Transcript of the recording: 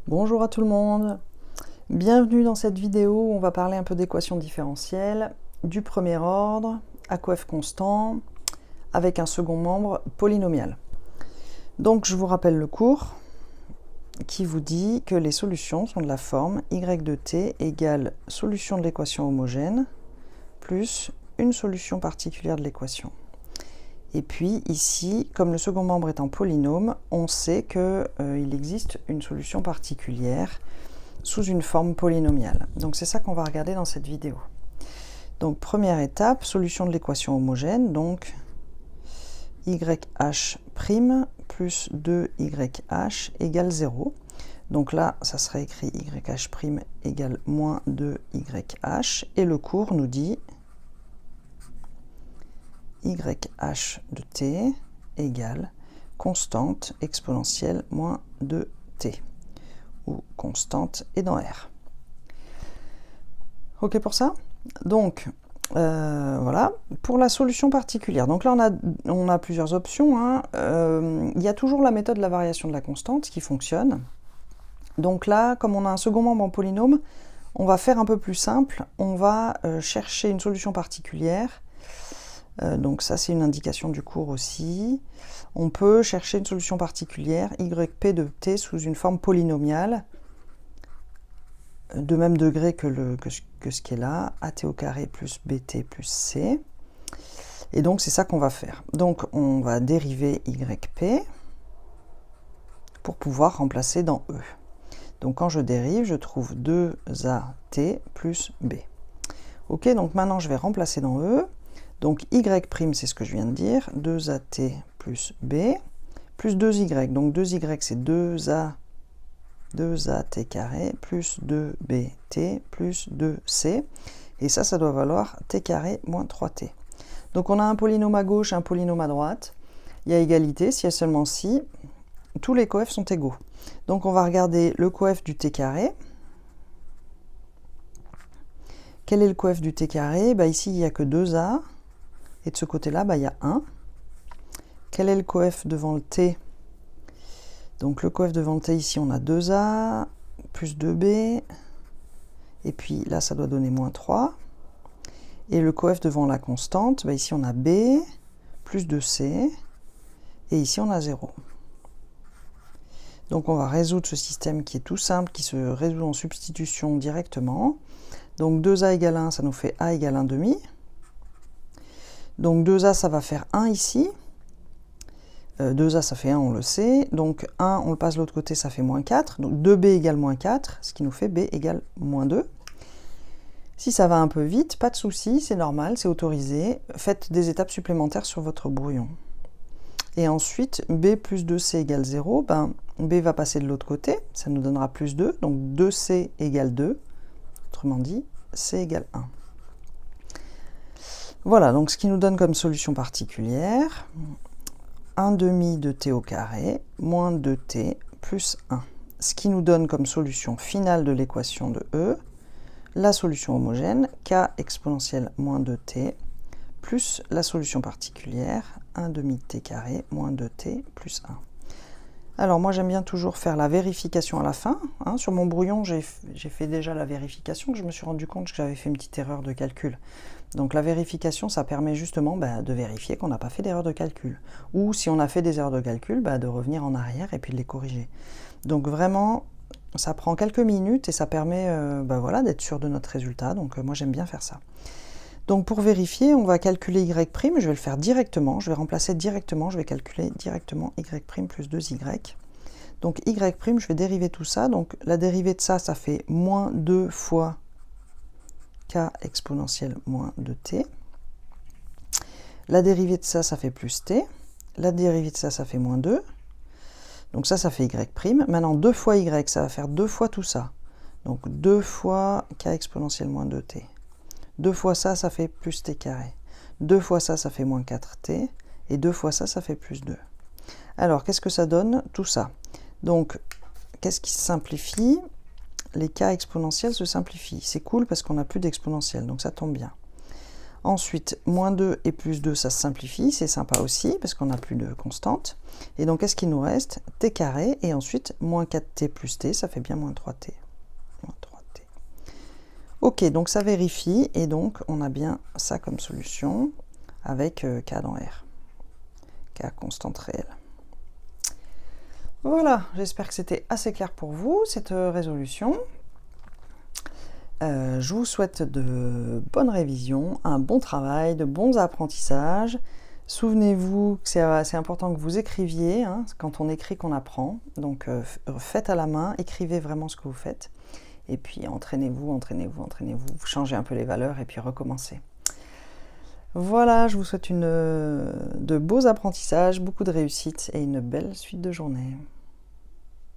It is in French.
Bonjour à tout le monde, bienvenue dans cette vidéo où on va parler un peu d'équations différentielles du premier ordre à coef constant avec un second membre polynomial. Donc je vous rappelle le cours qui vous dit que les solutions sont de la forme y de t égale solution de l'équation homogène plus une solution particulière de l'équation. Et puis ici, comme le second membre est en polynôme, on sait qu'il existe une solution particulière sous une forme polynomiale. Donc c'est ça qu'on va regarder dans cette vidéo. Donc première étape, solution de l'équation homogène, donc yh' plus 2yh égale 0. Donc là, ça serait écrit yh' égale moins 2yh, et le cours nous dit yh de t égale constante exponentielle moins 2t, ou constante est dans R. Ok pour ça? Donc, voilà, pour la solution particulière. Donc là, on a plusieurs options. Il y a toujours la méthode de la variation de la constante qui fonctionne. Donc là, comme on a un second membre en polynôme, on va faire un peu plus simple. On va chercher une solution particulière. Donc ça, c'est une indication du cours aussi. On peut chercher une solution particulière, yp de t sous une forme polynomiale, de même degré que ce qui est là, at au carré plus bt plus c. Et donc c'est ça qu'on va faire. Donc on va dériver yp pour pouvoir remplacer dans e. Donc quand je dérive, je trouve 2at plus b. Ok, donc maintenant je vais remplacer dans e. Donc y', c'est ce que je viens de dire, 2at plus b, plus 2y. Donc 2y, c'est 2at carré plus 2bt plus 2c. Et ça doit valoir t carré moins 3t. Donc on a un polynôme à gauche et un polynôme à droite. Il y a égalité, si et seulement si tous les coefs sont égaux. Donc on va regarder le coef du t carré. Quel est le coef du t carré? Ici, il n'y a que 2a. Et de ce côté-là, il y a 1. Quel est le coef devant le t? Donc le coef devant le t, ici, on a 2a, plus 2b. Et puis là, ça doit donner moins 3. Et le coef devant la constante, ici, on a b, plus 2c. Et ici, on a 0. Donc on va résoudre ce système qui est tout simple, qui se résout en substitution directement. Donc 2a égale 1, ça nous fait a égale 1 demi. Donc 2a, ça va faire 1 ici. 2a, ça fait 1, on le sait. Donc 1, on le passe de l'autre côté, ça fait moins 4. Donc 2b égale moins 4, ce qui nous fait b égale moins 2. Si ça va un peu vite, pas de souci, c'est normal, c'est autorisé. Faites des étapes supplémentaires sur votre brouillon. Et ensuite, b plus 2c égale 0. B va passer de l'autre côté, ça nous donnera plus 2. Donc 2c égale 2. Autrement dit, c égale 1. Voilà, donc ce qui nous donne comme solution particulière, 1 demi de t au carré moins 2t plus 1. Ce qui nous donne comme solution finale de l'équation de E, la solution homogène, k exponentielle moins 2t, plus la solution particulière, 1 demi de t carré moins 2t plus 1. Alors moi j'aime bien toujours faire la vérification à la fin. Sur mon brouillon, j'ai fait déjà la vérification, que je me suis rendu compte que j'avais fait une petite erreur de calcul. Donc la vérification, ça permet justement de vérifier qu'on n'a pas fait d'erreur de calcul. Ou si on a fait des erreurs de calcul, de revenir en arrière et puis de les corriger. Donc vraiment, ça prend quelques minutes et ça permet voilà, d'être sûr de notre résultat. Donc moi j'aime bien faire ça. Donc pour vérifier, on va calculer y', je vais le faire directement, je vais remplacer directement, je vais calculer directement y' plus 2y. Donc y', je vais dériver tout ça, donc la dérivée de ça, ça fait moins 2 fois k exponentielle moins 2t. La dérivée de ça, ça fait plus t. La dérivée de ça, ça fait moins 2. Donc ça fait y'. Maintenant 2 fois y, ça va faire 2 fois tout ça. Donc 2 fois k exponentielle moins 2t. 2 fois ça, ça fait plus t carré. 2 fois ça, ça fait moins 4t. Et 2 fois ça, ça fait plus 2. Alors, qu'est-ce que ça donne, tout ça? Donc, qu'est-ce qui se simplifie? Les k exponentielles se simplifient. C'est cool parce qu'on n'a plus d'exponentielle, donc ça tombe bien. Ensuite, moins 2 et plus 2, ça se simplifie, c'est sympa aussi, parce qu'on n'a plus de constante. Et donc, qu'est-ce qu'il nous reste? T carré, et ensuite, moins 4t plus t, ça fait bien moins 3t. Moins 3t. Ok, donc ça vérifie, et donc, on a bien ça comme solution, avec k dans R. K constante réelle. Voilà, j'espère que c'était assez clair pour vous, cette résolution. Je vous souhaite de bonnes révisions, un bon travail, de bons apprentissages. Souvenez-vous que c'est important que vous écriviez, hein, quand on écrit qu'on apprend. Donc faites à la main, écrivez vraiment ce que vous faites. Et puis entraînez-vous, entraînez-vous, entraînez-vous. Vous changez un peu les valeurs et puis recommencez. Voilà, je vous souhaite de beaux apprentissages, beaucoup de réussite et une belle suite de journée.